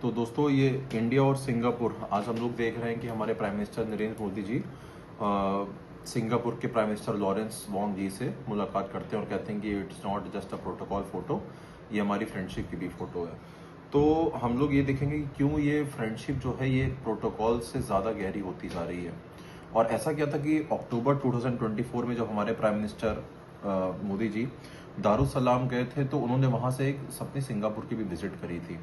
तो दोस्तों, ये इंडिया और सिंगापुर, आज हम लोग देख रहे हैं कि हमारे prime minister Narendra Modi ji Singapore के प्राइम मिनिस्टर लॉरेंस वोंग जी से मुलाकात करते हैं और कहते हैं कि it's not just a protocol photo, ये हमारी फ्रेंडशिप की भी फोटो है। तो हम लोग ये देखेंगे कि क्यों ये फ्रेंडशिप जो है ये प्रोटोकॉल से ज़्यादा गहरी होती जा रही है। और ऐसा क्या था कि अक्टूबर 2024 में जब हमारे प्राइम मिनिस्टर मोदी जी दारुसलाम गए थे, तो उन्होंने वहाँ से एक अपनी सिंगापुर की भी विजिट करी थी।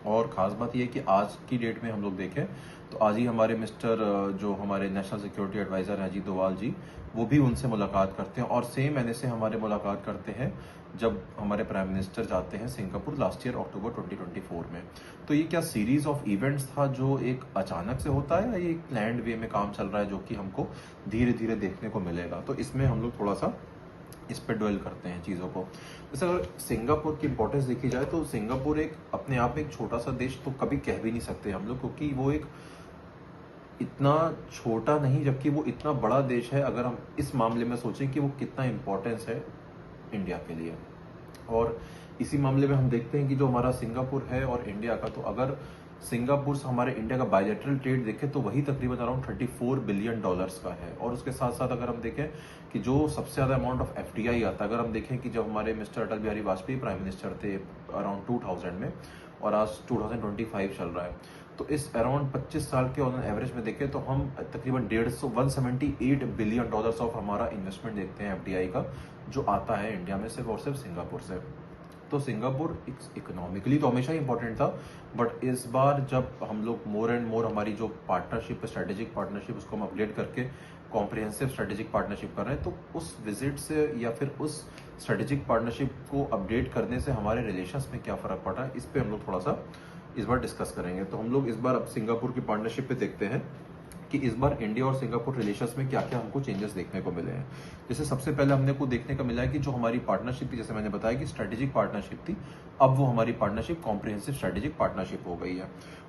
और ख़ास बात यह है कि आज की डेट में हम लोग देखें तो आज ही हमारे मिस्टर जो हमारे नेशनल सिक्योरिटी एडवाइज़र हैं अजीत डोभाल जी, वो भी उनसे मुलाकात करते हैं और सेम एन से हमारे मुलाकात करते हैं जब हमारे प्राइम मिनिस्टर जाते हैं सिंगापुर लास्ट ईयर अक्टूबर 2024 में। तो ये क्या सीरीज ऑफ इवेंट्स था जो एक अचानक से होता है, या ये एक प्लान्ड वे में काम चल रहा है जो कि हमको धीरे धीरे देखने को मिलेगा? तो इसमें हम लोग थोड़ा सा इस पे ड्वेल करते हैं चीज़ों को। जैसे अगर सिंगापुर की इंपॉर्टेंस देखी जाए तो सिंगापुर एक अपने आप में एक छोटा सा देश तो कभी कह भी नहीं सकते हम लोग, क्योंकि वो एक इतना छोटा नहीं जबकि वो इतना बड़ा देश है। अगर हम इस मामले में सोचें कि वो कितना इम्पोर्टेंस है इंडिया के लिए, और इसी मामले में हम देखते हैं कि जो हमारा सिंगापुर है और इंडिया का, तो अगर सिंगापुर से हमारे इंडिया का बायलैटरल ट्रेड देखें तो वही तकरीबन अराउंड $34 बिलियन का है। और उसके साथ साथ अगर हम देखें कि जो सबसे ज़्यादा अमाउंट ऑफ एफडीआई आता है, अगर हम देखें कि जब हमारे mister Atal Bihari Vajpayee prime minister थे अराउंड 2000 में, और आज 2025 चल रहा है, तो इस अराउंड 25 साल के ऑन एवरेज में देखें तो हम तकरीबन 178 बिलियन डॉलर्स ऑफ हमारा इन्वेस्टमेंट देखते हैं एफडीआई का, जो आता है इंडिया में सिर्फ और सिर्फ सिंगापुर से। तो सिंगापुर इकोनॉमिकली तो हमेशा ही इंपॉर्टेंट था, बट इस बार जब हम लोग मोर एंड मोर हमारी जो पार्टनरशिप, स्ट्रेटेजिक पार्टनरशिप, उसको हम अपग्रेड करके कॉम्प्रिहेंसिव स्ट्रेटेजिक पार्टनरशिप कर रहे हैं, तो उस विजिट से या फिर उस स्ट्रेटेजिक पार्टनरशिप को अपडेट करने से हमारे रिलेशंस में क्या फ़र्क पड़ रहा है, इस पर हम लोग थोड़ा सा इस बार डिस्कस करेंगे। तो हम लोग इस बार अब सिंगापुर की पार्टनरशिप पे देखते हैं कि इस बार इंडिया और सिंगापुर रिलेशंस में क्या क्या हमको चेंजेस देखने को मिले हैं। जैसे सबसे पहले हमने को देखने को मिला है कि जो हमारी पार्टनरशिप थी, जैसे मैंने बताया कि स्ट्रेटेजिक पार्टनरशिप थी, अब वो हमारी पार्टनरशिप कॉम्प्रिहेंसिव स्ट्रेटेजिक पार्टनरशिप हो गई है।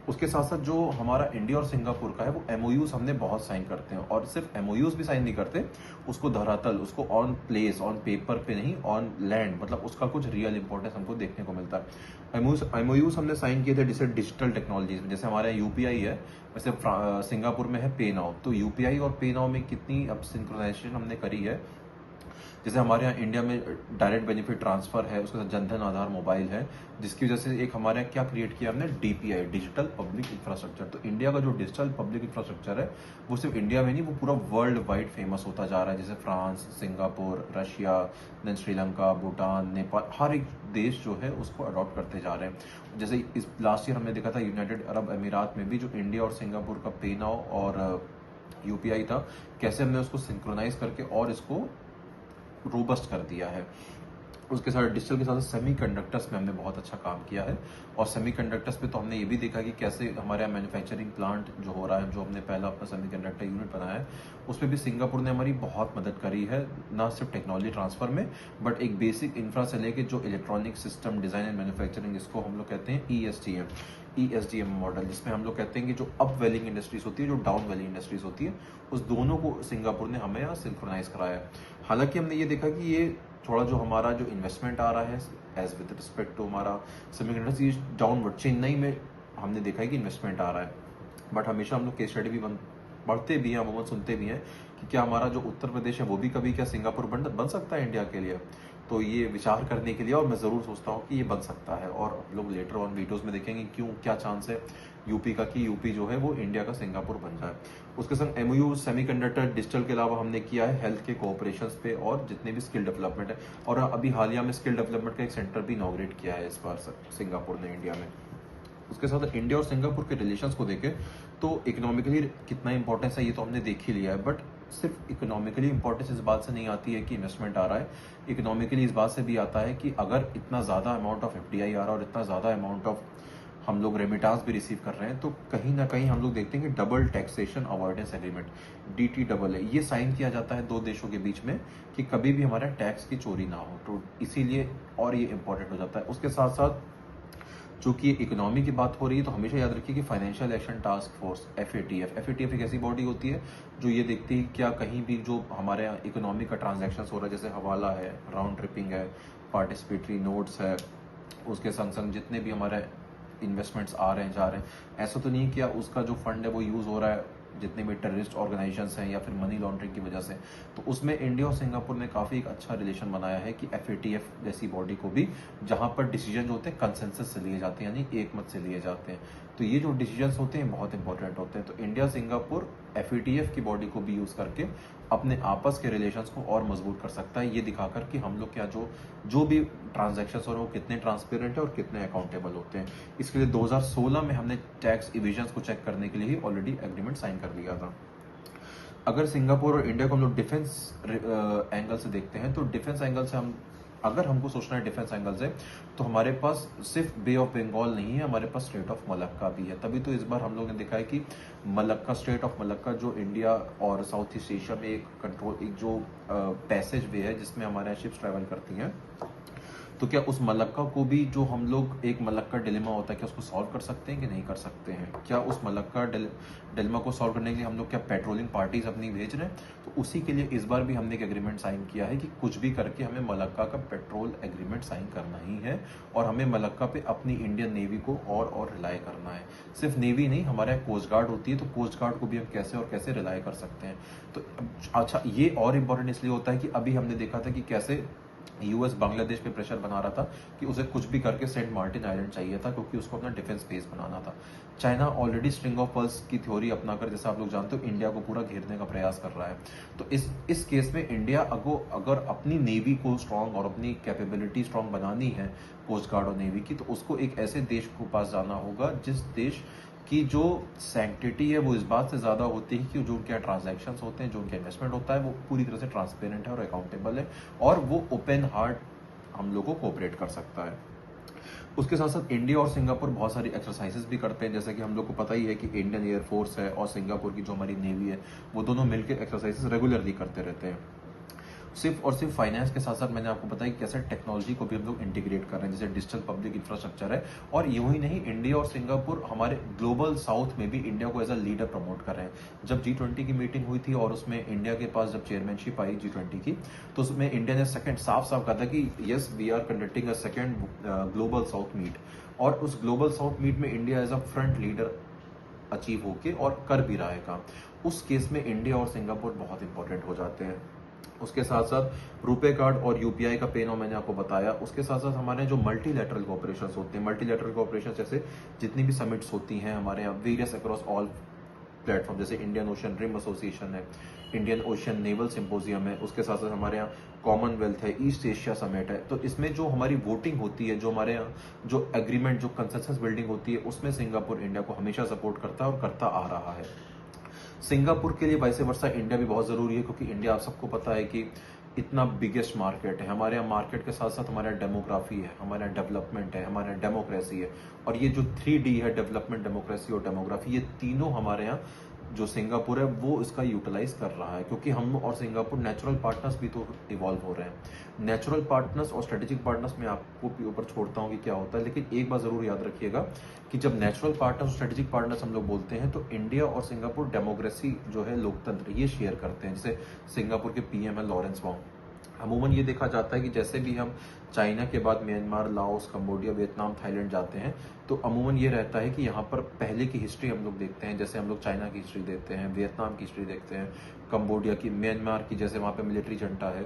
उसके साथ साथ जो हमारा इंडिया और सिंगापुर का है, वो एमओयूज हमने बहुत साइन करते हैं, और सिर्फ एमओयूज भी साइन नहीं करते, उसको धरातल, उसको ऑन प्लेस, ऑन पेपर पे नहीं, ऑन लैंड, मतलब उसका कुछ रियल इंपॉर्टेंस हमको देखने को मिलता है। एमओयूज हमने साइन किए थे जैसे डिजिटल टेक्नोलॉजीज में, जैसे हमारे यहाँ यूपीआई है, वैसे सिंगापुर में है पे नाउ। तो यूपीआई और पे नाउ में कितनी अब सिंक्रोनाइजेशन हमने करी है। जैसे हमारे यहाँ इंडिया में डायरेक्ट बेनिफिट ट्रांसफर है, उसके साथ जनधन आधार मोबाइल है, जिसकी वजह से एक हमारे यहाँ क्या क्रिएट किया हमने, डीपीआई, डिजिटल पब्लिक इंफ्रास्ट्रक्चर। तो इंडिया का जो डिजिटल पब्लिक इंफ्रास्ट्रक्चर है वो सिर्फ इंडिया में नहीं, वो पूरा वर्ल्ड वाइड फेमस होता जा रहा है। जैसे France, Singapore, Russia, then Sri Lanka, Bhutan, Nepal, हर एक देश जो है उसको अडॉप्ट करते जा रहे हैं। जैसे इस लास्ट ईयर हमने देखा था यूनाइटेड अरब अमीरात में भी जो इंडिया और सिंगापुर का पे नाउ और यूपीआई था, कैसे हमने उसको सिंक्रोनाइज करके और इसको रोबस्ट कर दिया है। उसके साथ डिजिटल के साथ सेमीकंडक्टर्स में हमने बहुत अच्छा काम किया है, और सेमीकंडक्टर्स पे तो हमने ये भी देखा कि कैसे हमारे यहाँ मैन्युफैक्चरिंग प्लांट जो हो रहा है, जो हमने पहला अपना सेमीकंडक्टर यूनिट बनाया है, उसमें भी सिंगापुर ने हमारी बहुत मदद करी है, ना सिर्फ टेक्नोलॉजी ट्रांसफर में, बट एक बेसिक इंफ्रा से लेके जो electronic system design and manufacturing, जिसको हम लोग कहते हैं ईएसडीएम मॉडल, जिसमें हम लोग कहते हैं कि जो अप वेलिंग इंडस्ट्रीज होती है, जो डाउन वेलिंग इंडस्ट्रीज होती है, उस दोनों को सिंगापुर ने हमें यहाँ सिंक्रोनाइज कराया है। हालांकि हमने ये देखा कि ये थोड़ा जो हमारा जो इन्वेस्टमेंट आ रहा है एज विद रिस्पेक्ट टू हमारा सेमीकंडक्टर्स डाउनवर्ड, चेन्नई में हमने देखा है कि इन्वेस्टमेंट आ रहा है, बट हमेशा हम लोग केस स्टडी भी पढ़ते भी हैं, अमूमन सुनते भी हैं कि क्या हमारा जो उत्तर प्रदेश है वो भी कभी क्या सिंगापुर बन सकता है इंडिया के लिए। तो ये विचार करने के लिए, और मैं ज़रूर सोचता हूँ कि ये बन सकता है, और हम लोग लेटर ऑन वीडियोस में देखेंगे क्यों, क्या चांस है यूपी का कि यूपी जो है वो इंडिया का सिंगापुर बन जाए। उसके संग एमओयू सेमीकंडक्टर डिजिटल के अलावा हमने किया है हेल्थ के कोऑपरेशंस पे, और जितने भी स्किल डेवलपमेंट है, और अभी हालिया में स्किल डेवलपमेंट का एक सेंटर भी इनॉग्रेट किया है इस बार सिंगापुर ने इंडिया में। उसके साथ इंडिया और सिंगापुर के रिलेशंस को देखें तो इकोनॉमिकली कितना इंपॉर्टेंस है ये तो हमने देख ही लिया है, बट सिर्फ इकोनॉमिकली इंपॉर्टेंस इस बात से नहीं आती है कि इन्वेस्टमेंट आ रहा है। इकोनॉमिकली इस बात से भी आता है कि अगर इतना ज़्यादा अमाउंट ऑफ एफडीआई आ रहा है और इतना ज़्यादा अमाउंट ऑफ हम लोग रेमिटांस भी रिसीव कर रहे हैं, तो कहीं ना कहीं हम लोग देखते हैं कि double taxation avoidance agreement, DTAA, ये साइन किया जाता है दो देशों के बीच में कि कभी भी हमारा टैक्स की चोरी ना हो, तो इसीलिए और ये इंपॉर्टेंट हो जाता है। उसके साथ साथ चूंकि इकोनॉमी की बात हो रही है, तो हमेशा याद रखिए कि financial action task force FATF एक ऐसी बॉडी होती है जो ये देखती है क्या कहीं भी जो हमारे यहाँ इकोनॉमी का ट्रांजैक्शन हो रहा है, जैसे हवाला है, राउंड ट्रिपिंग है, पार्टिसिपेटरी नोट्स है, उसके संग संग जितने भी हमारे इन्वेस्टमेंट्स आ रहे हैं जा रहे हैं। ऐसा तो नहीं है कि उसका जो फंड है वो यूज हो रहा है जितने भी टेररिस्ट ऑर्गेनाइजेशंस हैं या फिर मनी लॉन्ड्रिंग की वजह से। तो उसमें इंडिया और सिंगापुर ने काफी एक अच्छा रिलेशन बनाया है कि FATF जैसी बॉडी को भी, जहां पर डिसीजन होते हैं कंसेंसस से लिए जाते हैं, यानी एक मत से लिए जाते हैं। तो ये जो डिसीजन होते हैं बहुत इंपॉर्टेंट होते हैं। तो इंडिया सिंगापुर FATF की बॉडी को भी यूज करके अपने आपस के रिलेशंस को और मजबूत कर सकता है, ये दिखाकर कि हम लोग क्या जो जो भी ट्रांजैक्शंस हो रहे हैं वो कितने ट्रांसपेरेंट है और कितने अकाउंटेबल होते हैं। इसके लिए 2016 में हमने टैक्स इविजन्स को चेक करने के लिए ही ऑलरेडी एग्रीमेंट साइन कर लिया था। अगर सिंगापुर और इंडिया को हम लोग डिफेंस एंगल से देखते हैं, तो डिफेंस एंगल से हम अगर हमको सोचना है डिफेंस एंगल से, तो हमारे पास सिर्फ बे ऑफ बंगाल नहीं है, हमारे पास स्ट्रेट ऑफ मलक्का भी है। तभी तो इस बार हम लोग ने देखा है कि मलक्का, स्ट्रेट ऑफ मलक्का जो इंडिया और साउथ ईस्ट एशिया में एक जो पैसेज वे है जिसमें हमारे यहाँ शिप्स ट्रैवल करती हैं, तो क्या उस मलक्का को भी, जो हम लोग एक मलक्का डिलेमा होता है, क्या उसको सॉल्व कर सकते हैं कि नहीं कर सकते हैं? क्या उस मलक्का डिलेमा को सॉल्व करने के लिए हम लोग क्या पेट्रोलिंग पार्टीज अपनी भेज रहे हैं? तो उसी के लिए इस बार भी हमने एक एग्रीमेंट साइन किया है कि कुछ भी करके हमें मलक्का का पेट्रोल एग्रीमेंट साइन करना ही है, और हमें मलक्का पे अपनी इंडियन नेवी को और रिलाय करना है। सिर्फ नेवी नहीं, हमारे यहाँ कोस्ट गार्ड होती है, तो कोस्ट गार्ड को भी हम कैसे और कैसे रिलाय कर सकते हैं। तो अच्छा, ये और इम्पोर्टेंट इसलिए होता है कि अभी हमने देखा था कि कैसे US बांग्लादेश पे प्रेशर बना रहा था कि उसे कुछ भी करके सेंट मार्टिन आइलैंड चाहिए था, क्योंकि उसको अपना डिफेंस बेस बनाना था। China already string of pearls की थ्योरी अपनाकर, जैसा आप लोग जानते हो, इंडिया को पूरा घेरने का प्रयास कर रहा है। तो इस केस में इंडिया अगर अपनी नेवी को स्ट्रांग और अपनी कैपेबिलिटी स्ट्रांग बनानी है, कोस्ट गार्ड और नेवी की, तो उसको एक ऐसे देश को पास जाना होगा जिस देश की जो सैंक्टिटी है वो इस बात से ज्यादा होती है कि जो उनके ट्रांजैक्शंस होते हैं, जो उनका इन्वेस्टमेंट होता है, वो पूरी तरह से ट्रांसपेरेंट है और अकाउंटेबल है, और वो ओपन हार्ट हम लोगों को कोऑपरेट कर सकता है। उसके साथ साथ इंडिया और सिंगापुर बहुत सारी एक्सरसाइजेस भी करते हैं, जैसे कि हम लोग को पता ही है कि इंडियन एयरफोर्स है और सिंगापुर की जो हमारी नेवी है, वो दोनों मिलकर एक्सरसाइजेस रेगुलरली करते रहते हैं। सिर्फ और सिर्फ फाइनेंस के साथ साथ मैंने आपको बताया कि कैसे टेक्नोलॉजी को भी हम लोग इंटीग्रेट कर रहे हैं, जैसे डिजिटल पब्लिक इंफ्रास्ट्रक्चर है। और यूं ही नहीं, इंडिया और सिंगापुर हमारे ग्लोबल साउथ में भी इंडिया को एज अ लीडर प्रमोट कर रहे हैं। जब G20 की मीटिंग हुई थी और उसमें इंडिया के पास जब चेयरमैनशिप आई G20 की, तो उसमें इंडिया ने सेकंड साफ कहा था कि yes, we are conducting a second global south meet. और उस ग्लोबल साउथ मीट में India as a front leader achieve होके और कर भी रहा है काम। उस केस में इंडिया और सिंगापुर बहुत इंपॉर्टेंट हो जाते हैं। उसके साथ साथ रुपे कार्ड और UPI का पे नाउ मैंने आपको बताया। उसके साथ साथ हमारे जो मल्टीलैटरल कोऑपरेशंस होते हैं, मल्टीलैटरल कोऑपरेशन जैसे जितनी भी समिट्स होती हैं हमारे यहाँ वेरियस अक्रॉस ऑल प्लेटफॉर्म, जैसे इंडियन ओशन रिम एसोसिएशन है, इंडियन ओशन नेवल सिंपोजियम है, उसके साथ साथ हमारे यहाँ कॉमनवेल्थ है, ईस्ट एशिया समिट है। तो इसमें जो हमारी वोटिंग होती है, जो हमारे यहाँ जो एग्रीमेंट, जो कंसेंसस बिल्डिंग होती है, उसमें सिंगापुर इंडिया को हमेशा सपोर्ट करता है और करता आ रहा है। सिंगापुर के लिए वाइस वर्सा इंडिया भी बहुत जरूरी है, क्योंकि इंडिया, आप सबको पता है कि इतना बिगेस्ट मार्केट है। हमारे यहाँ मार्केट के साथ साथ हमारे यहाँ डेमोग्राफी है, हमारे यहाँ डेवलपमेंट है, हमारे यहाँ डेमोक्रेसी है। और ये जो 3D है, डेवलपमेंट, डेमोक्रेसी और डेमोग्राफी, ये तीनों हमारे यहाँ जो सिंगापुर है वो इसका यूटिलाइज कर रहा है, क्योंकि हम और सिंगापुर नेचुरल पार्टनर्स भी तो इवॉल्व हो रहे हैं। नेचुरल पार्टनर्स और स्ट्रेटेजिक पार्टनर्स में आपको ऊपर छोड़ता हूँ कि क्या होता है, लेकिन एक बात जरूर याद रखिएगा कि जब नेचुरल पार्टनर्स और स्ट्रेटेजिक पार्टनर्स हम लोग बोलते हैं, तो इंडिया और सिंगापुर डेमोक्रेसी जो है, लोकतंत्र, ये शेयर करते हैं। जैसे सिंगापुर के PM है लॉरेंस वोंग। अमूमन ये देखा जाता है कि जैसे भी हम चाइना के बाद Myanmar, Laos, Cambodia, Vietnam, Thailand जाते हैं, तो अमूमन ये रहता है कि यहाँ पर पहले की हिस्ट्री हम लोग देखते हैं। जैसे हम लोग चाइना की हिस्ट्री देखते हैं, वियतनाम की हिस्ट्री देखते हैं, कंबोडिया की, म्यांमार की, जैसे वहाँ पे मिलिट्री जंटा है,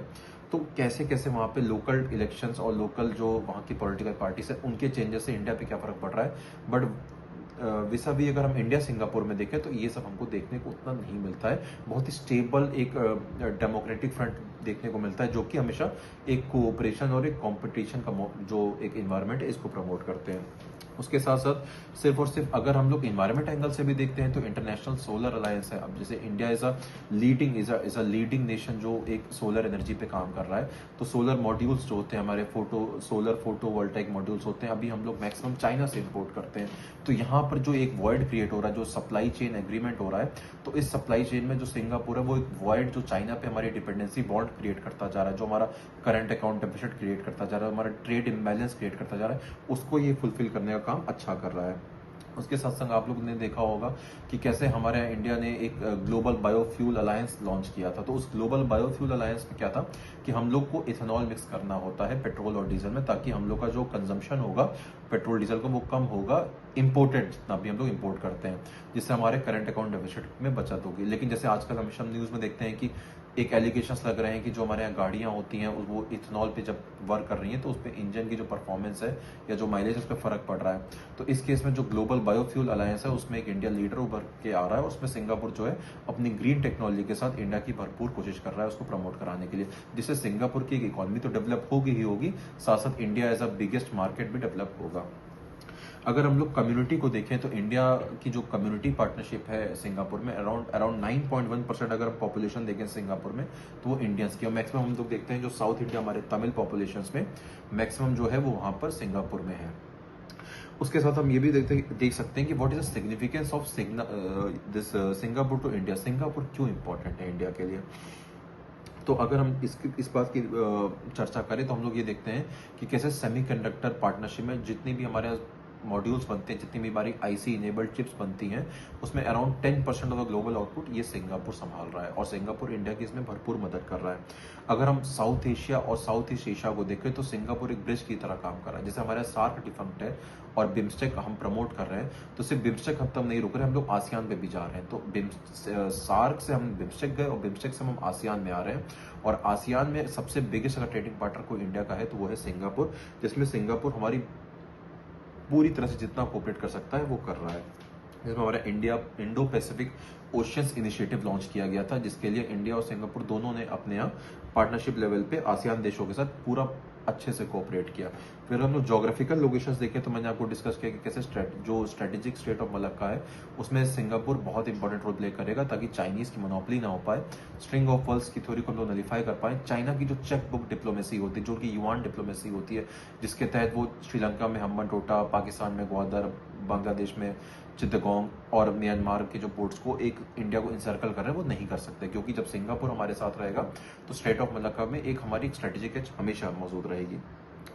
तो कैसे कैसे वहाँ पे लोकल इलेक्शंस और लोकल जो वहाँ की पॉलिटिकल पार्टीज है, उनके चेंजेस से इंडिया पे क्या फर्क पड़ रहा है। बट वैसा भी अगर हम इंडिया सिंगापुर में देखें, तो ये सब हमको देखने को उतना नहीं मिलता है। बहुत ही स्टेबल एक डेमोक्रेटिक फ्रंट देखने को मिलता है, जो कि हमेशा एक कोऑपरेशन और एक कंपटीशन का जो एक इन्वायरमेंट है, इसको प्रमोट करते हैं। उसके साथ साथ सिर्फ और सिर्फ अगर हम लोग इन्वायरमेंट एंगल से भी देखते हैं, तो इंटरनेशनल सोलर अलायंस है। अब जैसे India is a leading nation जो एक सोलर एनर्जी पे काम कर रहा है, तो सोलर मॉड्यूल्स जो होते हैं हमारे, सोलर फोटो वोल्टाइक मॉड्यूल्स होते हैं, अभी हम लोग मैक्सिमम चाइना से इंपोर्ट करते हैं। तो यहाँ पर जो एक वॉइड क्रिएट हो रहा है, जो सप्लाई चेन एग्रीमेंट हो रहा है, तो इस सप्लाई चेन में जो सिंगापुर है, वो एक वॉइड जो चाइना पे हमारी डिपेंडेंसी बॉन्ड क्रिएट करता जा रहा है, जो हमारा करंट अकाउंट डेफिसिट क्रिएट करता जा रहा है, हमारा ट्रेड इम्बैलेंस क्रिएट करता जा रहा है, उसको ये फुलफिल करने का काम अच्छा कर रहा है। उसके साथ संग आप लोगों ने देखा होगा कि कैसे हमारे यहाँ इंडिया ने एक ग्लोबल बायोफ्यूल अलायंस लॉन्च किया था। तो उस ग्लोबल बायोफ्यूल अलायंस में क्या था कि हम लोग को इथेनॉल मिक्स करना होता है पेट्रोल और डीजल में, ताकि हम लोग का जो कंजम्पशन होगा पेट्रोल डीजल का वो कम होगा, इंपोर्टेड जितना भी हम लोग इंपोर्ट करते हैं, जिससे हमारे करंट अकाउंट डेफिसिट में बचत होगी। लेकिन जैसे आजकल हमेशा हम न्यूज में देखते हैं कि एक एलिगेशंस लग रहे हैं कि जो हमारे यहाँ गाड़ियां होती हैं वो इथेनॉल पे जब वर्क कर रही हैं तो उस पर इंजन की जो परफॉर्मेंस है या जो माइलेज उस पर फर्क पड़ रहा है। तो इस केस में जो ग्लोबल बायोफ्यूल अलायंस है उसमें एक इंडिया लीडर उभर के आ रहा है, उसमें सिंगापुर जो है अपनी ग्रीन टेक्नोलॉजी के साथ इंडिया की भरपूर कोशिश कर रहा है उसको प्रमोट कराने के लिए, जिससे सिंगापुर की इकोनॉमी तो डेवलप होगी ही होगी, साथ साथ India as a biggest market भी डेवलप होगा। अगर हम लोग कम्युनिटी को देखें तो इंडिया की जो कम्युनिटी पार्टनरशिप है सिंगापुर में अराउंड अराउंड 9.1% अगर हम पॉपुलेशन देखें सिंगापुर में तो वो इंडियंस की, और मैक्सिमम हम लोग देखते हैं जो साउथ इंडिया हमारे तमिल पॉपुलेशन में मैक्सिमम जो है वो वहां पर सिंगापुर में है। उसके साथ हम ये भी देख सकते हैं कि what is the significance of this Singapore to India. Singapore क्यों इंपॉर्टेंट है इंडिया के लिए? तो अगर हम इस बात की चर्चा करें तो हम लोग ये देखते हैं कि कैसे सेमीकंडक्टर पार्टनरशिप में जितनी भी हमारे मॉड्यूल्स बनते हैं, जितनी भी हमारी आईसी इनेबल्ड चिप्स बनती हैं, उसमें around 10% of the global output ये सिंगापुर संभाल रहा है, और सिंगापुर इंडिया की इसमें भरपूर मदद कर रहा है। अगर हम साउथ एशिया और साउथ ईस्ट एशिया को देखें तो सिंगापुर एक ब्रिज की तरह काम कर रहा है। जैसे हमारा सार्क डिफंक्ट है और बिम्स्टेक हम प्रमोट कर रहे हैं, तो सिर्फ बिम्स्टेक हम तब नहीं रुक रहे, हम लोग आसियान पे भी जा रहे हैं। तो सार्क से हम बिम्स्टेक गए और बिम्स्टेक से हम आसियान में आ रहे हैं, और आसियान में सबसे बिगेस्ट अगर ट्रेडिंग पार्टनर कोई इंडिया का है तो वो है सिंगापुर, जिसमें सिंगापुर हमारी पूरी तरह से जितना कोऑपरेट कर सकता है वो कर रहा है। जिसमें हमारा India Indo Pacific oceans initiative launch किया गया था, जिसके लिए इंडिया और सिंगापुर दोनों ने अपने यहाँ पार्टनरशिप लेवल पे आसियान देशों के साथ पूरा अच्छे से कोऑपरेट किया। फिर हम लोग जोग्राफिकल लोकेशंस देखें तो मैंने आपको डिस्कस किया कि कैसे जो स्ट्रेटेजिक स्टेट ऑफ मलक्का है उसमें सिंगापुर बहुत इंपॉर्टेंट रोल प्ले करेगा, ताकि चाइनीज की मोनोपोली ना हो पाए, स्ट्रिंग ऑफ वर्ल्स की थ्योरी को हम लोग नलीफाई कर पाए। चाइना की जो चेक बुक डिप्लोमेसी होती है, जो कि युआन डिप्लोमेसी होती है, जिसके तहत वो श्रीलंका में हम्बनटोटा, पाकिस्तान में ग्वादर, बांग्लादेश में चित्तगोंग और म्यांमार के जो पोर्ट्स को एक इंडिया को इंसर्कल कर रहे हैं वो नहीं कर सकते, क्योंकि जब सिंगापुर हमारे साथ रहेगा तो स्टेट ऑफ मलक्का में एक हमारी स्ट्रेटेजिक एज हमेशा मौजूद रहेगी।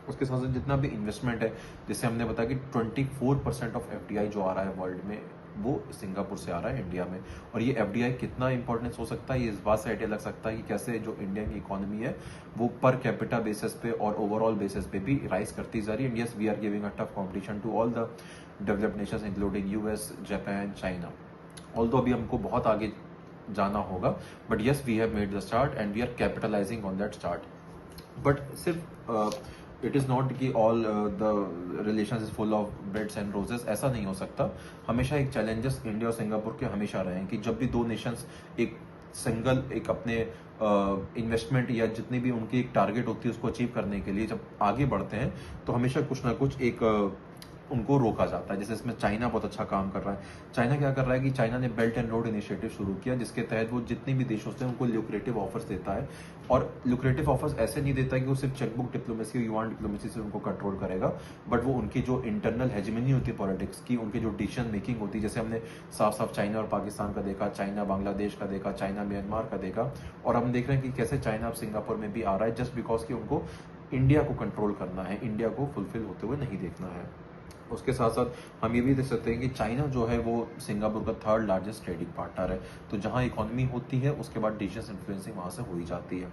उसके साथ साथ जितना भी इन्वेस्टमेंट है, जैसे हमने बताया कि 24% ऑफ एफडीआई जो आ रहा है वर्ल्ड में वो सिंगापुर से आ रहा है इंडिया में। और ये एफडीआई कितना इंपॉर्टेंस हो सकता है, ये इस बात से आइडिया लग सकता है कि कैसे जो इंडिया की इकोनॉमी है वो पर कैपिटा बेसिस पे और ओवरऑल बेसिस पे भी राइज करती जा रही है। Yes, we are giving a tough competition to all the developed nations including US, Japan, China. Although अभी हमको बहुत आगे जाना होगा, but yes we have made the start and we are capitalizing on that start. But सिर्फ it is not कि all the relation is full of breads and roses, ऐसा नहीं हो सकता। हमेशा एक चैलेंजेस इंडिया और सिंगापुर के हमेशा रहे हैं कि जब भी दो नेशंस एक सिंगल एक अपने इन्वेस्टमेंट या जितनी भी उनकी एक टारगेट होती है उसको अचीव करने के लिए जब आगे बढ़ते हैं तो हमेशा कुछ ना कुछ एक उनको रोका जाता है। जैसे इसमें चाइना बहुत अच्छा काम कर रहा है। चाइना क्या कर रहा है कि चाइना ने बेल्ट एंड रोड इनिशिएटिव शुरू किया, जिसके तहत वो जितने भी देश होते हैं उनको ल्यूक्रेटिव ऑफर्स देता है, और ल्यूक्रेटिव ऑफर्स ऐसे नहीं देता है कि वो सिर्फ चेकबुक डिप्लोमेसी और युआन डिप्लोमेसी से उनको कंट्रोल करेगा, बट वो उनकी जो इंटरनल हेजिमनी होती है पॉलिटिक्स की, उनकी जो डिसीजन मेकिंग होती है, जैसे हमने साफ साफ चाइना और पाकिस्तान का देखा, चाइना बांग्लादेश का देखा, चाइना म्यांमार का देखा, और हम देख रहे हैं कि कैसे चाइना अब सिंगापुर में भी आ रहा है, जस्ट बिकॉज कि उनको इंडिया को कंट्रोल करना है, इंडिया को फुलफिल होते हुए नहीं देखना है। उसके साथ साथ हम ये भी देख सकते हैं कि चाइना जो है वो सिंगापुर का थर्ड लार्जेस्ट ट्रेडिंग पार्टनर है। तो जहां इकोनॉमी होती है उसके बाद डिसीजन इन्फ्लुएंसिंग वहां से हो ही जाती है।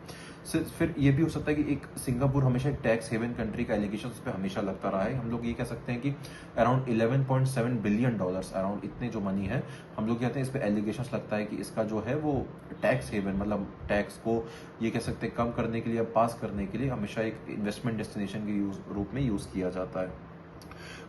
फिर ये भी हो सकता है कि एक सिंगापुर हमेशा एक टैक्स हेवन कंट्री का एलिगेशन उस पर हमेशा लगता रहा है। हम लोग ये कह सकते हैं कि अराउंड $11.7 बिलियन अराउंड इतने जो मनी है, हम लोग कहते हैं इस पर एलिगेशन लगता है कि इसका जो है वो टैक्स हेवन मतलब टैक्स को ये कह सकते हैं कम करने के लिए या पास करने के लिए हमेशा एक इन्वेस्टमेंट डेस्टिनेशन के रूप में यूज किया जाता है।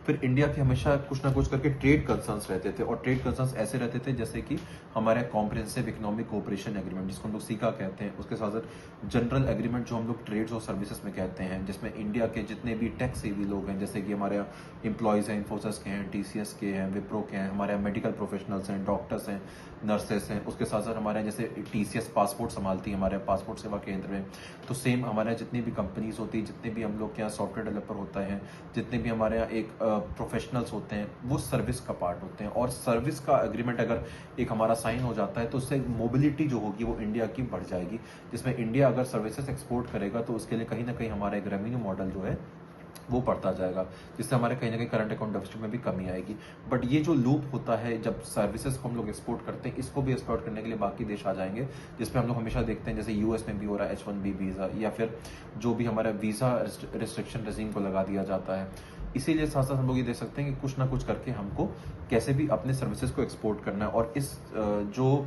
फिर इंडिया के हमेशा कुछ ना कुछ करके ट्रेड कंसर्न्स रहते थे, और ट्रेड कंसर्न्स ऐसे रहते थे जैसे कि हमारे कॉम्प्रिहेंसिव इकोनॉमिक कोऑपरेशन एग्रीमेंट, जिसको हम लोग सीका कहते हैं, उसके साथ साथ जनरल एग्रीमेंट जो हम लोग ट्रेड्स और सर्विसेज में कहते हैं, जिसमें इंडिया के जितने भी टैक्स सेवी लोग हैं, जैसे कि हमारे यहाँ एम्प्लॉयज हैं, इन्फोसिस के हैं, टीसीएस के हैं, विप्रो के हैं, हमारे यहाँ मेडिकल प्रोफेशनल्स हैं, डॉक्टर्स हैं, नर्सेस हैं, उसके साथ साथ हमारे यहाँ जैसे टीसीएस पासपोर्ट संभालती है हमारे पासपोर्ट सेवा केंद्र में, तो सेम हमारे यहाँ जितनी भी कंपनीज होती है, जितने भी हम लोग के यहाँ सॉफ्टवेयर डेवलपर होता है, जितने भी हमारे यहाँ एक प्रोफेशनल्स होते हैं, वो सर्विस का पार्ट होते हैं। और सर्विस का एग्रीमेंट अगर एक हमारा साइन हो जाता है तो उससे मोबिलिटी जो होगी वो इंडिया की बढ़ जाएगी, जिसमें इंडिया अगर सर्विसेज एक्सपोर्ट करेगा तो उसके लिए कहीं ना कहीं हमारा एक रेवेन्यू मॉडल जो है वो बढ़ता जाएगा, जिससे हमारे कहीं ना कहीं करंट अकाउंट डेफिसिट में भी कमी आएगी। बट ये जो लूप होता है जब सर्विसेज को हम लोग एक्सपोर्ट करते हैं, इसको भी एक्सपोर्ट करने के लिए बाकी देश आ जाएंगे, जिसपे हम लोग हमेशा देखते हैं जैसे यूएस में भी हो रहा है H1B वीज़ा, या फिर जो भी हमारा वीज़ा रिस्ट्रिक्शन रेजिम को लगा दिया जाता है। इसीलिए साथ साथ हम लोग ये देख सकते हैं कि कुछ ना कुछ करके हमको कैसे भी अपने सर्विसेज को एक्सपोर्ट करना है। और इस जो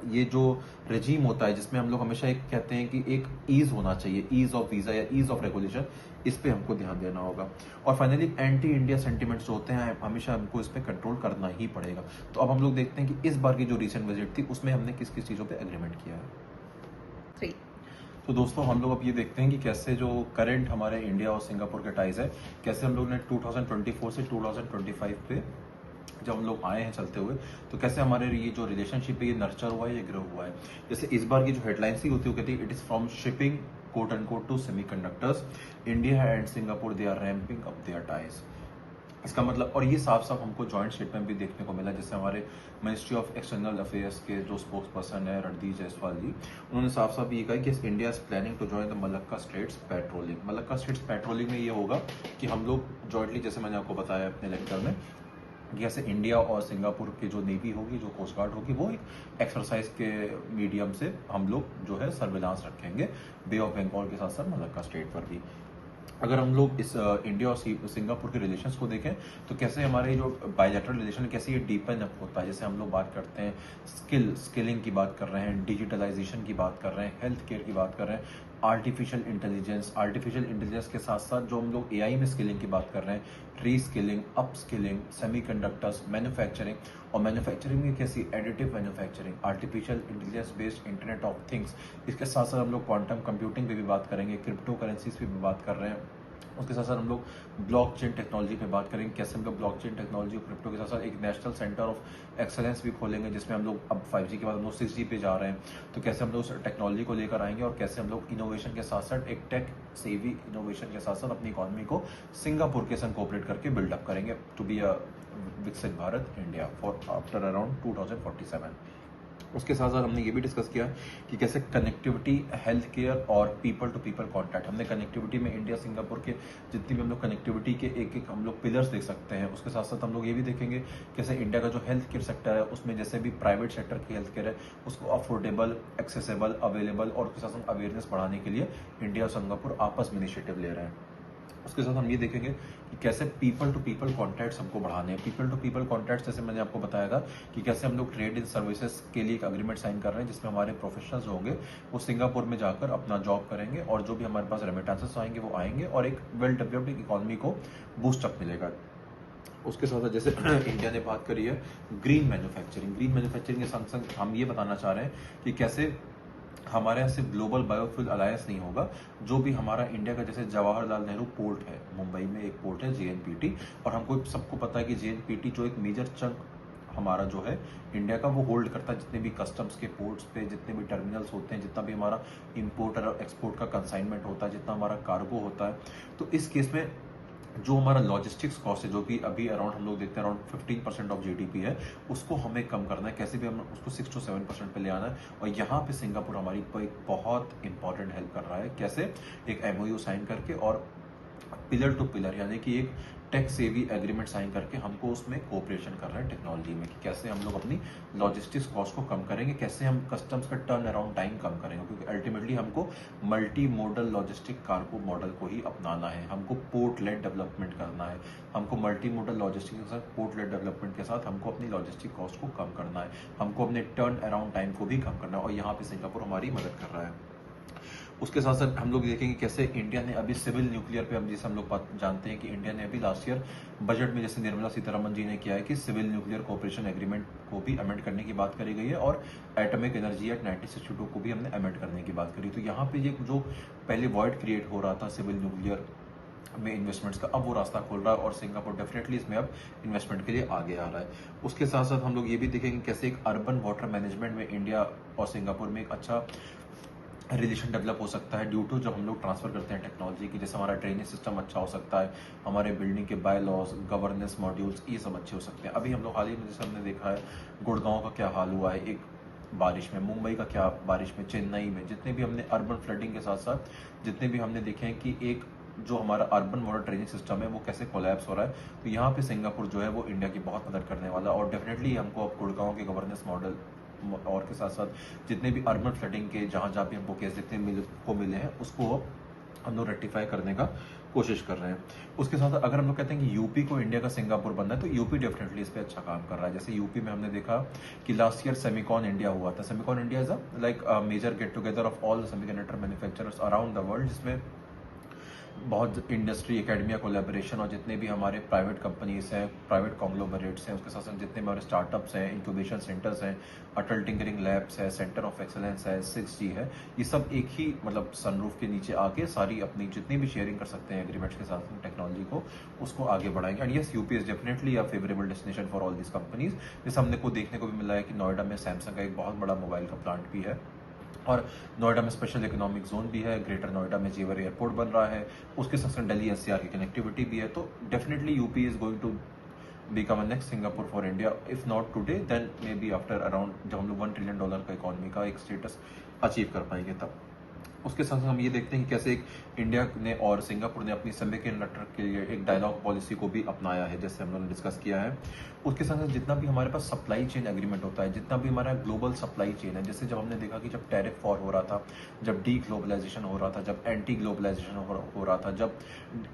ये जो रेजीम होता है जिसमें हम लोग हमेशा एक कहते हैं कि एक ईज होना चाहिए, ईज ऑफ वीजा या ईज ऑफ रेगुलेशन, इस पे हमको ध्यान देना होगा। और फाइनली एंटी इंडिया सेंटिमेंट्स जो होते हैं हमेशा हमको इस पे कंट्रोल करना ही पड़ेगा। तो अब हम लोग देखते हैं कि इस बार की जो रिसेंट विजिट थी उसमें हमने किस किस चीज़ों पे एग्रीमेंट किया है। थ्री। तो दोस्तों हम लोग अब ये देखते हैं कि कैसे जो करंट हमारे इंडिया और सिंगापुर के टाइज है, कैसे हम लोग ने 2024 से 2025 पे जब हम लोग आए हैं चलते हुए, तो कैसे हमारे ये जो रिलेशनशिप है ये नर्चर हुआ है, ये ग्रो हुआ है। जैसे इस बार की जो हेडलाइंस थी होती है, कहती है it is from shipping quote and quote to semiconductors, India and Singapore they are ramping up their ties. इसका मतलब, और ये साफ साफ हमको जॉइंट स्टेटमेंट भी देखने को मिला, जैसे हमारे मिनिस्ट्री ऑफ एक्सटर्नल अफेयर्स के जो स्पोक्स पर्सन है रणदीप जायसवाल जी, उन्होंने साफ साफ ये कहा कि India is planning to join the Malacca straits patrolling. Malacca straits patrolling में ये होगा कि हम लोग जॉइंटली, जैसे मैंने आपको बताया अपने लेक्चर में, जैसे इंडिया और सिंगापुर की जो नेवी होगी, जो कोस्ट गार्ड होगी, वो एक एक्सरसाइज के मीडियम से हम लोग जो है सर्विलांस रखेंगे बे ऑफ बंगाल के साथ साथ मलक्का स्टेट पर भी। अगर हम लोग इस इंडिया और सिंगापुर के रिलेशंस को देखें, तो कैसे हमारे जो बायलैटरल रिलेशन है कैसे ये डीपन अप होता है। जैसे हम लोग बात करते हैं स्किलिंग की बात कर रहे हैं, डिजिटलाइजेशन की बात कर रहे हैं, हेल्थ केयर की बात कर रहे हैं, आर्टिफिशियल इंटेलिजेंस के साथ साथ जो हम लोग एआई में स्किलिंग की बात कर रहे हैं, री skilling, up skilling, semiconductors, manufacturing, और मैन्युफैक्चरिंग में कैसी additive manufacturing, artificial intelligence based internet of things. इसके साथ साथ हम लोग क्वांटम कंप्यूटिंग पे भी बात करेंगे, क्रिप्टो करेंसीज पे भी बात कर रहे हैं। उसके साथ साथ हम लोग ब्लॉकचेन टेक्नोलॉजी पे बात करेंगे, कैसे हम लोग ब्लॉकचेन टेक्नोलॉजी और क्रिप्टो के साथ साथ एक नेशनल सेंटर ऑफ एक्सेलेंस भी खोलेंगे, जिसमें हम लोग अब 5G के बाद हम लोग 6G पे जा रहे हैं। तो कैसे हम लोग उस टेक्नोलॉजी को लेकर आएंगे और कैसे हम लोग इनोवेशन के साथ साथ एक टेक सेवी इनोवेशन के साथ साथ अपनी इकोनॉमी को सिंगापुर के संग कोऑपरेट करके बिल्डअप करेंगे टू बी अ विकसित Bharat India for after around 2047। उसके साथ साथ हमने ये भी डिस्कस किया कि कैसे कनेक्टिविटी, हेल्थ केयर और पीपल टू पीपल कॉन्टैक्ट, हमने कनेक्टिविटी में इंडिया सिंगापुर के जितनी भी हम लोग कनेक्टिविटी के एक एक हम लोग पिलर्स देख सकते हैं। उसके साथ साथ हम लोग ये भी देखेंगे कैसे इंडिया का जो हेल्थ केयर सेक्टर है उसमें जैसे भी प्राइवेट सेक्टर की हेल्थ केयर है उसको अफोर्डेबल, एक्सेसिबल, अवेलेबल और उसके साथ साथ अवेयरनेस बढ़ाने के लिए इंडिया और सिंगापुर आपस में इनिशिएटिव ले रहे हैं। उसके साथ हम ये देखेंगे कि कैसे पीपल टू पीपल कॉन्टैक्ट्स हमको बढ़ाने हैं। पीपल टू पीपल कॉन्टैक्ट्स जैसे मैंने आपको बताया था कि कैसे हम लोग ट्रेड इन सर्विसेज के लिए एक अग्रीमेंट साइन कर रहे हैं, जिसमें हमारे प्रोफेशनल्स होंगे वो सिंगापुर में जाकर अपना जॉब करेंगे और जो भी हमारे पास रेमिटेंसेस आएंगे वो आएंगे और एक वेल डेवलप्ड इकोनॉमी को बूस्टअप मिलेगा। उसके साथ साथ जैसे इंडिया ने बात करी है ग्रीन मैन्युफैक्चरिंग के संग संग हम ये बताना चाह रहे हैं कि कैसे हमारे यहाँ सिर्फ ग्लोबल बायोफ्यूल अलायंस नहीं होगा, जो भी हमारा इंडिया का जैसे जवाहरलाल नेहरू पोर्ट है, मुंबई में एक पोर्ट है JNPT, और हमको सबको पता है कि JNPT जो एक मेजर चंक हमारा जो है इंडिया का वो होल्ड करता है, जितने भी कस्टम्स के पोर्ट्स पे जितने भी टर्मिनल्स होते हैं, जितना भी हमारा इंपोर्ट और एक्सपोर्ट का कंसाइनमेंट होता है, जितना हमारा कार्गो होता है। तो इस केस में जो हमारा लॉजिस्टिक्स कॉस्ट है, जो कि अभी अराउंड हम लोग देखते हैं अराउंड 15% ऑफ GDP है, उसको हमें कम करना है, कैसे भी हम उसको 6 to 7% पे ले आना है। और यहाँ पे सिंगापुर हमारी एक बहुत इंपॉर्टेंट हेल्प कर रहा है, कैसे एक MOU साइन करके और पिलर टू पिलर यानी कि एक टेक सेवी एग्रीमेंट साइन करके हमको उसमें कोऑपरेशन कर रहे हैं टेक्नोलॉजी में, कि कैसे हम लोग अपनी लॉजिस्टिक्स कॉस्ट को कम करेंगे, कैसे हम कस्टम्स का टर्न अराउंड टाइम कम करेंगे, क्योंकि अल्टीमेटली हमको multi modal logistic cargo model को ही अपनाना है, हमको पोर्ट लेड डेवलपमेंट करना है, हमको मल्टी मोडल लॉजिस्टिक के साथ पोर्ट लेड डेवलपमेंट के साथ हमको अपनी लॉजिस्टिक कॉस्ट को कम करना है, हमको अपने टर्न अराउंड टाइम को भी कम करना है, और यहाँ पे सिंगापुर हमारी मदद कर रहा है। उसके साथ साथ हम लोग देखेंगे कैसे इंडिया ने अभी सिविल न्यूक्लियर पे, जैसे हम लोग जानते हैं कि इंडिया ने अभी लास्ट ईयर बजट में जैसे निर्मला सीतारमन जी ने किया है कि सिविल न्यूक्लियर कोऑपरेशन एग्रीमेंट को भी अमेंड करने की बात करी गई है, और एटॉमिक एनर्जी एक्ट 1962 को भी हमने अमेंड करने की बात करी। तो यहाँ पे ये जो पहले वॉइड क्रिएट हो रहा था सिविल न्यूक्लियर में इन्वेस्टमेंट्स का, अब वो रास्ता खोल रहा है और सिंगापुर डेफिनेटली इसमें अब इन्वेस्टमेंट के लिए आगे आ रहा है। उसके साथ साथ हम लोग ये भी देखेंगे कैसे एक अर्बन वाटर मैनेजमेंट में इंडिया और सिंगापुर में एक अच्छा रिलेशन डेवलप हो सकता है, ड्यू टू जब हम लोग ट्रांसफर करते हैं टेक्नोलॉजी की, जैसे हमारा ड्रेनेज सिस्टम अच्छा हो सकता है, हमारे बिल्डिंग के बाय लॉज, गवर्नेंस मॉड्यूल्स, ये सब अच्छे हो सकते हैं। अभी हम लोग हाल ही में जैसे हमने देखा है गुड़गांव का क्या हाल हुआ है एक बारिश में, मुंबई का क्या बारिश में, चेन्नई में, जितने भी हमने अर्बन फ्लडिंग के साथ साथ जितने भी हमने देखे हैं कि एक जो हमारा अर्बन वाटर ड्रेनेज सिस्टम है वो कैसे कोलैप्स हो रहा है। तो यहाँ पे सिंगापुर जो है वो इंडिया की बहुत मदद करने वाला है, और डेफिनेटली हमको अब गुड़गांव के गवर्नेंस मॉडल और के साथ साथ जितने भी अर्बन फ्लडिंग के जहाँ जहाँ भी हमको केस मिले हैं उसको हम लोग रेक्टिफाई करने का कोशिश कर रहे हैं। उसके साथ अगर हम लोग कहते हैं कि यूपी को इंडिया का सिंगापुर बनना है, तो यूपी डेफिनेटली इस पे अच्छा काम कर रहा है। जैसे यूपी में हमने देखा कि लास्ट ईयर सेमिकॉन इंडिया हुआ था। Semicon India is like major get together of all semiconductor manufacturers around the world, जिसमें बहुत इंडस्ट्री एकेडमिया कोलैबोरेशन और जितने भी हमारे प्राइवेट कंपनीज हैं, प्राइवेट कॉन्ग्लोमरेट्स हैं, उसके साथ साथ जितने भी हमारे स्टार्टअप्स हैं, इंक्यूबेशन सेंटर्स हैं, अटल टिंकरिंग लैब्स है, सेंटर ऑफ एक्सेलेंस है, 6G है, ये सब एक ही मतलब सनरूफ के नीचे आके सारी अपनी जितनी भी शेयरिंग कर सकते हैं एग्रीमेंट्स के साथ टेक्नोलॉजी को, उसको आगे बढ़ाएंगे। And yes, UP is definitely a favourable destination for all this companies. जैसे हमने को देखने को भी मिला है कि नोएडा में सैमसंग का एक बहुत बड़ा मोबाइल का प्लांट भी है, और नोएडा में स्पेशल इकोनॉमिक जोन भी है, ग्रेटर नोएडा में जेवर एयरपोर्ट बन रहा है, उसके साथ साथ दिल्ली एनसीआर की कनेक्टिविटी भी है। तो definitely UP is going to become a next Singapore for India, if not today then maybe after around जब हम लोग $1 ट्रिलियन का इकोनॉमी का एक स्टेटस अचीव कर पाएंगे तब। उसके साथ साथ हम ये देखते हैं कि कैसे इंडिया ने और सिंगापुर ने अपनी सेमीकंडक्टर के लिए एक डायलॉग पॉलिसी को भी अपनाया है, जैसे हम लोगों ने डिस्कस किया है। उसके साथ साथ जितना भी हमारे पास सप्लाई चेन एग्रीमेंट होता है, जितना भी हमारा ग्लोबल सप्लाई चेन है, जैसे जब हमने देखा कि जब टैरिफ वॉर हो रहा था, जब डी ग्लोबलाइजेशन हो रहा था, जब एंटी ग्लोबलाइजेशन हो रहा था, जब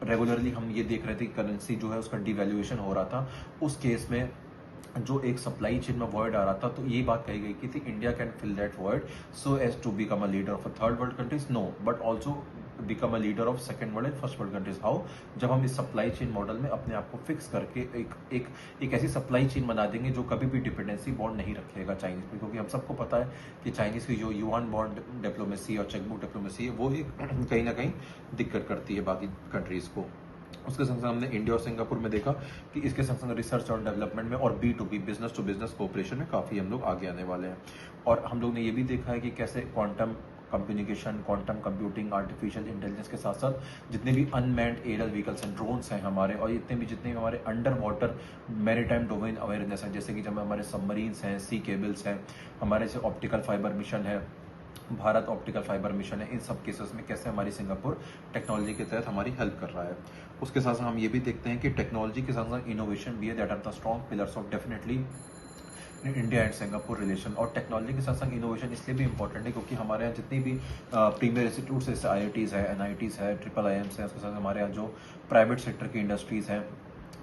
रेगुलरली हम ये देख रहे थे करेंसी जो है उसका डिवैल्यूएशन हो रहा था, उस केस में जो एक सप्लाई चेन में वॉइड आ रहा था, तो ये बात कही गई कि थी India can fill that void so as to become a leader of a third world countries, no but also become a leader of second world and first world countries. How? जब हम इस सप्लाई चेन मॉडल में अपने आप को fix करके एक ऐसी सप्लाई चेन बना देंगे जो कभी भी डिपेंडेंसी बॉन्ड नहीं रखेगा चाइनीज पे, क्योंकि हम सबको पता है कि चाइनीज की जो युआन बॉन्ड डिप्लोमेसी और चेकबुक डिप्लोमेसी है वो एक कहीं ना कहीं दिक्कत करती है बाकी कंट्रीज को। उसके संग संग हमने इंडिया और सिंगापुर में देखा कि इसके संग संग रिसर्च और डेवलपमेंट में और B2B business to business cooperation में काफी हम लोग आगे आने वाले हैं। और हम लोग ने ये भी देखा है कि कैसे quantum communication, quantum computing, artificial intelligence के साथ साथ जितने भी अनमैन्ड एरियल व्हीकल्स हैं, ड्रोन्स हैं हमारे, और जितने भी हमारे under water maritime domain awareness है, जैसे कि जब हमारे सबमरीन्स हैं, सी केबल्स हैं, हमारे से ऑप्टिकल फाइबर मिशन है, भारत ऑप्टिकल फाइबर मिशन है, इन सब केसेस में कैसे हमारी सिंगापुर टेक्नोलॉजी के तहत हमारी हेल्प कर रहा है। उसके साथ साथ हम ये भी देखते हैं कि टेक्नोलॉजी के साथ साथ इनोवेशन भी है, that are the strong pillars of definitely India and Singapore relation. और टेक्नोलॉजी के साथ साथ इनोवेशन इसलिए भी इंपॉर्टेंट है क्योंकि हमारे यहाँ जितनी भी प्रीमियर इंस्टीट्यूट्स जैसे IITs है, NITs है, IIMs है, उसके साथ हमारे यहाँ जो प्राइवेट सेक्टर की इंडस्ट्रीज हैं,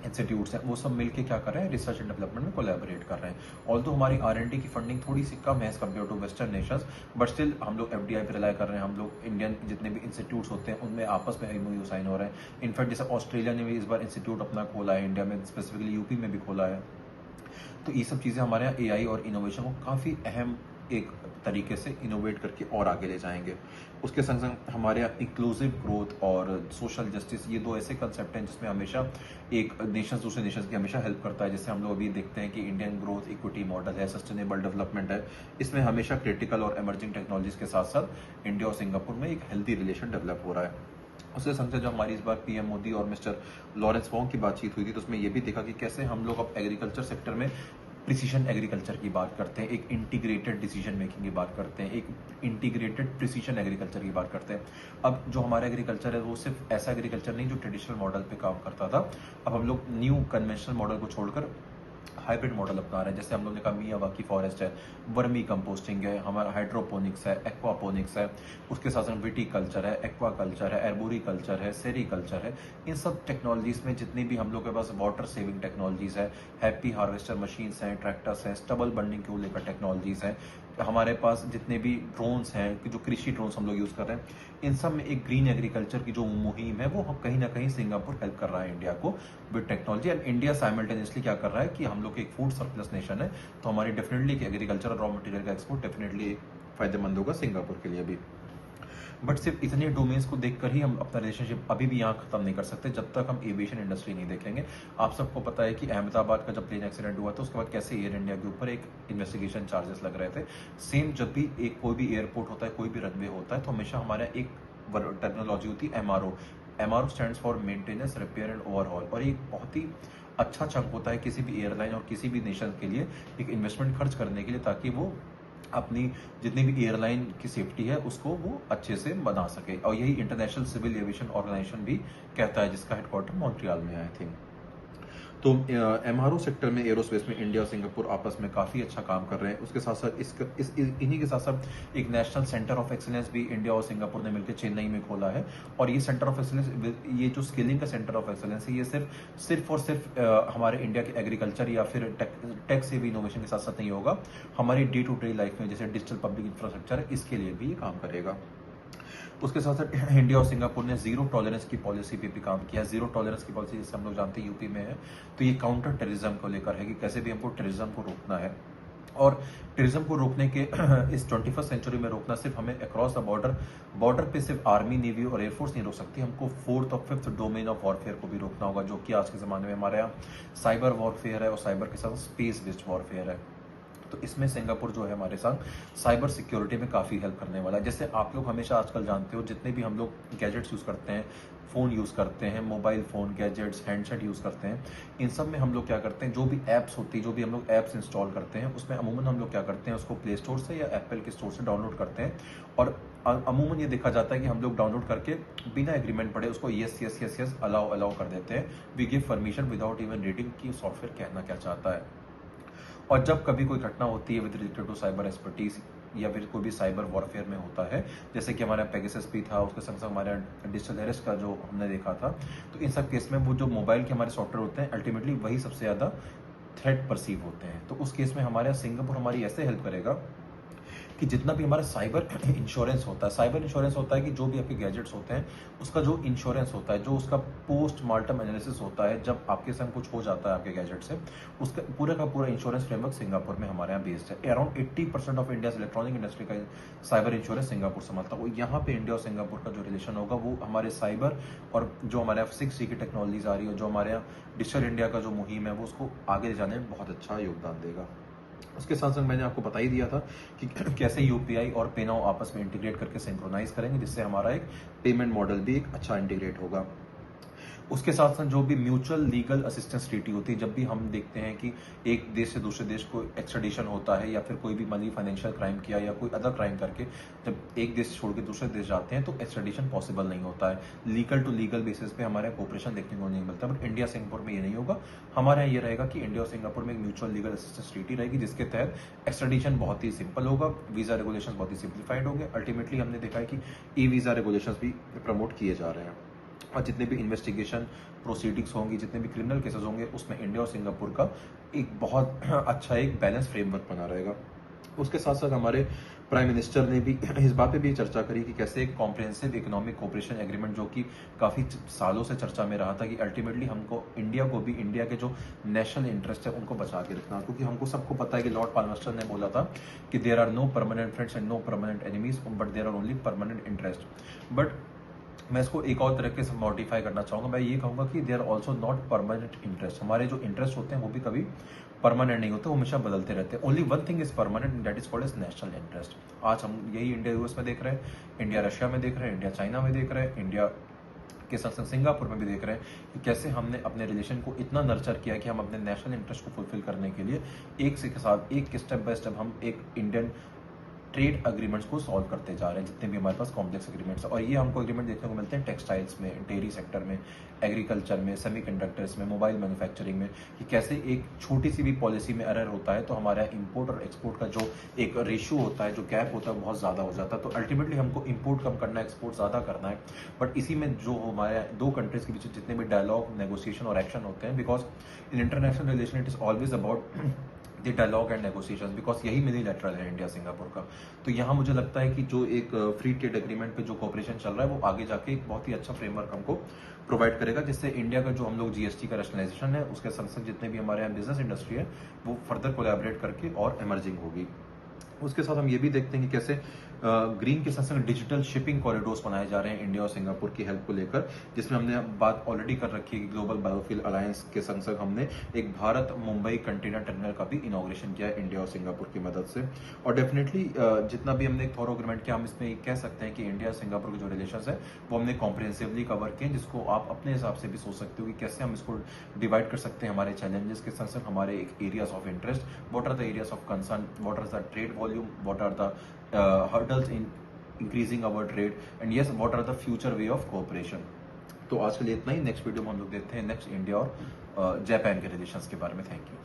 इंस्टीट्यूट्स हैं, वो सब मिलके क्या कर रहे हैं, रिसर्च एंड डेवलपमेंट में कोलैबोरेट कर रहे हैं। ऑल्दो हमारी R&D की फंडिंग थोड़ी सी कम है as compare to western nations, but still हम लोग FDI पे रिलाई कर रहे हैं। हम लोग इंडियन जितने भी इंस्टीट्यूट्स होते हैं उनमें आपस में MOU साइन हो रहे हैं। इनफैक्ट जैसे ऑस्ट्रेलिया ने भी इस बार इंस्टीट्यूट अपना खोला है, इंडिया में स्पेसिफिकली यूपी में भी खोला है। तो ये सब चीज़ें हमारे यहाँ AI और इनोवेशन को काफ़ी अहम एक तरीके से इनोवेट करके और आगे ले जाएंगे। उसके संग संग हमारे यहाँ इंक्लूसिव ग्रोथ और सोशल जस्टिस, ये दो ऐसे कंसेप्ट हैं जिसमें हमेशा एक नेशन दूसरे नेशन की हमेशा हेल्प करता है। जैसे हम लोग अभी देखते हैं कि इंडियन ग्रोथ इक्विटी मॉडल है, सस्टेनेबल डेवलपमेंट है, इसमें हमेशा क्रिटिकल और इमर्जिंग टेक्नोलॉजीज के साथ साथ इंडिया और सिंगापुर में एक हेल्दी रिलेशन डेवलप हो रहा है। उससे संग जो हमारी इस बार PM मोदी और मिस्टर लॉरेंस वोंग की बातचीत हुई थी, तो उसमें ये भी देखा कि कैसे हम लोग अब एग्रीकल्चर सेक्टर में प्रिसीशन एग्रीकल्चर की बात करते हैं, एक इंटीग्रेटेड डिसीजन मेकिंग की बात करते हैं, एक इंटीग्रेटेड प्रिसीशन एग्रीकल्चर की बात करते हैं। अब जो हमारा एग्रीकल्चर है वो सिर्फ ऐसा एग्रीकल्चर नहीं जो ट्रेडिशनल मॉडल पे काम करता था, अब हम लोग न्यू कन्वेंशनल मॉडल को छोड़कर हाइब्रिड मॉडल अपना रहे हैं। जैसे हम लोग ने कहा मियावाकी फॉरेस्ट है, वर्मी कंपोस्टिंग है, हमारा हाइड्रोपोनिक्स है, एक्वापोनिक्स है, उसके साथ साथ विटीकल्चर है, एक्वाकल्चर है, एर्बोरिकल्चर है, सेरीकल्चर है। इन सब टेक्नोलॉजीज में जितनी भी हम लोग के पास वाटर सेविंग टेक्नोलॉजीज है, हैप्पी हार्वेस्टर मशीन्स हैं, ट्रैक्टर्स हैं, स्टबल बर्निंग को लेकर टेक्नोलॉजीज हैं, हमारे पास जितने भी ड्रोन्स हैं, जो कृषि ड्रोन्स हम लोग यूज कर रहे हैं, इन सब में एक ग्रीन एग्रीकल्चर की जो मुहिम है वो कहीं ना कहीं सिंगापुर हेल्प कर रहा है इंडिया को with technology. And India simultaneously क्या कर रहा है कि हम लोग एक फूड सरप्लस नेशन है, तो हमारी डेफिनेटली एग्रीकल्चर और रॉ मटेरियल का एक्सपोर्ट डेफिनेटली फायदेमंद होगा सिंगापुर के लिए भी। बट सिर्फ इतने डोमेन्स को देखकर ही हम अपना रिलेशनशिप अभी भी यहाँ खत्म नहीं कर सकते जब तक हम एविएशन इंडस्ट्री नहीं देखेंगे। आप सबको पता है कि अहमदाबाद का जब प्लेन एक्सीडेंट हुआ था उसके बाद कैसे एयर इंडिया के ऊपर एक इन्वेस्टिगेशन चार्जेस लग रहे थे। सेम जब भी एक कोई भी एयरपोर्ट होता है, कोई भी रनवे होता है, तो हमेशा हमारा एक टेक्नोलॉजी होती है MRO stands for maintenance, repair and overhaul, और एक बहुत ही अच्छा चंक होता है किसी भी एयरलाइन और किसी भी नेशन के लिए एक इन्वेस्टमेंट खर्च करने के लिए, ताकि वो अपनी जितनी भी एयरलाइन की सेफ्टी है उसको वो अच्छे से बना सके। और यही इंटरनेशनल सिविल एविएशन ऑर्गेनाइजेशन भी कहता है, जिसका हेडक्वार्टर मॉन्ट्रियल में है आई थिंक। तो एमआरओ सेक्टर में, एरोस्पेस में इंडिया और सिंगापुर आपस में काफ़ी अच्छा काम कर रहे हैं। उसके साथ साथ इन्हीं के साथ साथ एक नेशनल सेंटर ऑफ एक्सीलेंस भी इंडिया और सिंगापुर ने मिलकर चेन्नई में खोला है। और ये सेंटर ऑफ एक्सीलेंस, ये जो स्किलिंग का सेंटर ऑफ एक्सीलेंस है, ये सिर्फ और सिर्फ हमारे इंडिया के एग्रीकल्चर या फिर टेक से भी इनोवेशन के साथ साथ नहीं होगा, हमारी डे टू डे लाइफ में जैसे डिजिटल पब्लिक इंफ्रास्ट्रक्चर है, इसके लिए भी ये काम करेगा। उसके साथ साथ इंडिया और सिंगापुर ने जीरो टॉलरेंस की पॉलिसी पे भी काम किया। जीरो टॉलरेंस की पॉलिसी जैसे हम लोग जानते हैं यूपी में है, तो ये काउंटर टेररिज्म को लेकर है कि कैसे भी हमको टेररिज्म को रोकना है। और टेररिज्म को रोकने के इस 21st सेंचुरी में रोकना सिर्फ हमें अक्रॉस द बॉर्डर पे सिर्फ आर्मी, नेवी और एयरफोर्स नहीं रोक सकती, हमको फोर्थ और फिफ्थ डोमेन ऑफ वॉरफेयर को भी रोकना होगा, जो कि आज के ज़माने में हमारे यहाँ साइबर वॉरफेयर है और साइबर के साथ स्पेस बेस्ड वॉरफेयर है। तो इसमें सिंगापुर जो है हमारे साथ साइबर सिक्योरिटी में काफ़ी हेल्प करने वाला है। जैसे आप लोग हमेशा आजकल जानते हो, जितने भी हम लोग गैजेट्स यूज़ करते हैं, फ़ोन यूज़ करते हैं, mobile phone, gadgets, handset use करते हैं, इन सब में हम लोग क्या करते हैं, जो भी ऐप्स होती है, जो भी हम लोग ऐप्स इंस्टॉल करते हैं, उसमें अमूमन हम लोग क्या करते हैं, उसको प्ले स्टोर से या एप्पल के स्टोर से डाउनलोड करते हैं। और अमूमन ये देखा जाता है कि हम लोग डाउनलोड करके बिना एग्रीमेंट पढ़े उसको yes yes yes yes allow कर देते हैं। We give permission without even reading कि सॉफ्टवेयर कहना क्या चाहता है। और जब कभी कोई घटना होती है with related to cyber expertise या फिर कोई भी साइबर वॉरफेयर में होता है, जैसे कि हमारा पेगासस भी था, उसके संग संग हमारा डिजिटल अरेस्ट का जो हमने देखा था, तो इन सब केस में वो जो मोबाइल के हमारे सॉफ्टवेयर होते हैं, अल्टीमेटली वही सबसे ज़्यादा थ्रेट परसीव होते हैं। तो उस केस में हमारे सिंगापुर हमारी ऐसे हेल्प करेगा कि जितना भी हमारा साइबर इंश्योरेंस होता है, साइबर इंश्योरेंस होता है कि जो भी आपके गैजेट्स होते हैं उसका जो इंश्योरेंस होता है, जो उसका पोस्ट मार्टम एनालिसिस होता है, जब आपके संग कुछ हो जाता है आपके गैजेट से, उसका पूरा का पूरा इंश्योरेंस फ्रेमवर्क सिंगापुर में हमारे यहाँ बेस्ड है। Around 80% of India electronic industry का साइबर इंश्योरेंस सिंगापुर संभालता है। यहाँ पे इंडिया और सिंगापुर का जो रिलेशन होगा वो हमारे साइबर और जो हमारे यहाँ 6G की टेक्नोलॉजीज आ रही है, जो हमारे यहाँ डिजिटल इंडिया का जो मुहिम है, वो उसको आगे ले जाने में बहुत अच्छा योगदान देगा। उसके साथ साथ मैंने आपको बता ही दिया था कि कैसे यूपीआई और पे नाउ आपस में इंटीग्रेट करके सिंक्रोनाइज करेंगे, जिससे हमारा एक पेमेंट मॉडल भी एक अच्छा इंटीग्रेट होगा। उसके साथ साथ जो भी म्यूचुअल लीगल असिस्टेंस ट्रीटी होती है, जब भी हम देखते हैं कि एक देश से दूसरे देश को एक्सट्रेडिशन होता है या फिर कोई भी मनी फाइनेंशियल क्राइम किया या कोई अदर क्राइम करके जब एक देश छोड़ के दूसरे देश जाते हैं, तो एक्सट्रेडिशन पॉसिबल नहीं होता है। लीगल टू लीगल बेसिस पे हमारे कोऑपरेशन देखने को नहीं मिलता, बट इंडिया सिंगापुर में ये नहीं होगा। हमारे यहाँ ये रहेगा कि इंडिया और सिंगापुर में एक म्यूचुअल लीगल असिस्टेंस ट्रीटी रहेगी, जिसके तहत एक्सट्रेडिशन बहुत ही सिंपल होगा, वीजा रेगुलेशन बहुत ही सिंप्लीफाइड होंगे। अल्टीमेटली हमने देखा है कि ई वीजा रेगुलेशन भी प्रमोट किए जा रहे हैं, और जितने भी इन्वेस्टिगेशन प्रोसीडिंग्स होंगी, जितने भी क्रिमिनल केसेस होंगे, उसमें इंडिया और सिंगापुर का एक बहुत अच्छा एक बैलेंस फ्रेमवर्क बना रहेगा। उसके साथ साथ हमारे प्राइम मिनिस्टर ने भी इस बात पे भी चर्चा करी कि कैसे एक कॉम्प्रिहेंसिव इकोनॉमिक कोऑपरेशन एग्रीमेंट, जो कि काफ़ी सालों से चर्चा में रहा था, कि अल्टीमेटली हमको इंडिया को भी इंडिया के जो नेशनल इंटरेस्ट है उनको बचा के रखना, क्योंकि हमको सबको पता है कि लॉर्ड पाल्मर्स्टन ने बोला था कि there are no permanent friends and no permanent enemies, but there are only permanent interest. But मैं इसको एक और तरीके से मॉडिफाई करना चाहूँगा, मैं ये कहूँगा कि they are also not permanent interest. हमारे जो इंटरेस्ट होते हैं वो भी कभी परमानेंट नहीं होते, वो हमेशा बदलते रहते हैं। Only one thing is permanent, that is called as national interest. आज हम यही इंडिया यूएस में देख रहे हैं, इंडिया रशिया में देख रहे हैं, इंडिया चाइना में देख रहे हैं, इंडिया के साथ साथ सिंगापुर में भी देख रहे हैं कि कैसे हमने अपने रिलेशन को इतना नर्चर किया कि हम अपने नेशनल इंटरेस्ट को फुलफिल करने के लिए एक से के साथ एक स्टेप बाय स्टेप हम एक इंडियन ट्रेड अग्रीमेंट्स को सॉल्व करते जा रहे हैं, जितने भी हमारे पास कॉम्प्लेक्स एग्रीमेंट्स हैं। और ये हमको एग्रीमेंट देखने को मिलते हैं टेक्सटाइल्स में, डेयरी सेक्टर में, एग्रीकल्चर में, सेमीकंडक्टर्स में, मोबाइल मैन्युफैक्चरिंग में, कि कैसे एक छोटी सी भी पॉलिसी में एरर होता है तो हमारा इंपोर्ट और एक्सपोर्ट का जो एक रेशियो होता है, जो गैप होता है, वो बहुत ज़्यादा हो जाता है। तो अल्टीमेटली हमको इंपोर्ट कम करना है, एक्सपोर्ट ज़्यादा करना है। बट इसी में जो हमारे दो कंट्रीज के बीच जितने भी डायलॉग, नेगोशिएशन और एक्शन होते हैं, because in international relation it is always about the dialogue and negotiations, because यही यूनिलैटरल है इंडिया सिंगापुर का। तो यहाँ मुझे लगता है कि जो एक फ्री ट्रेड एग्रीमेंट पे जो कोऑपरेशन चल रहा है, वो आगे जाके एक बहुत ही अच्छा फ्रेमवर्क हमको प्रोवाइड करेगा, जिससे इंडिया का जो हम लोग जीएसटी का रैशनलाइजेशन है, उसके संग संग जितने भी हमारे यहाँ बिजनेस इंडस्ट्री है, वो फर्दर कोलैबोरेट करके और एमर्जिंग होगी। उसके साथ हम ये भी देखते हैं कि कैसे ग्रीन के साथ साथ डिजिटल शिपिंग कॉरिडोर्स बनाए जा रहे हैं इंडिया और सिंगापुर की हेल्प को लेकर, जिसमें हमने बात ऑलरेडी कर रखी है कि ग्लोबल बायोफ्यूल अलायंस के संग संग हमने एक भारत मुंबई कंटेनर टर्मिनल का भी इनॉग्रेशन किया है इंडिया और सिंगापुर की मदद से। और डेफिनेटली जितना भी हमने एक थॉरो एग्रीमेंट किया, हम इसमें कह सकते हैं कि इंडिया और सिंगापुर के जो रिलेशन है वो हमने कॉम्प्रिहेंसिवली कवर किए, जिसको आप अपने हिसाब से भी सोच सकते हो कि कैसे हम इसको डिवाइड कर सकते हैं हमारे चैलेंजेस के संग संग हमारे एक areas of interest, what are the areas of concern, what are the trade volume, what are the hurdles in increasing our trade, and yes what are the future way of cooperation. तो आज के लिए इतना ही। Next video में हम लोग देखते हैं नेक्स्ट इंडिया और जापान के रिलेशंस के बारे में। Thank you.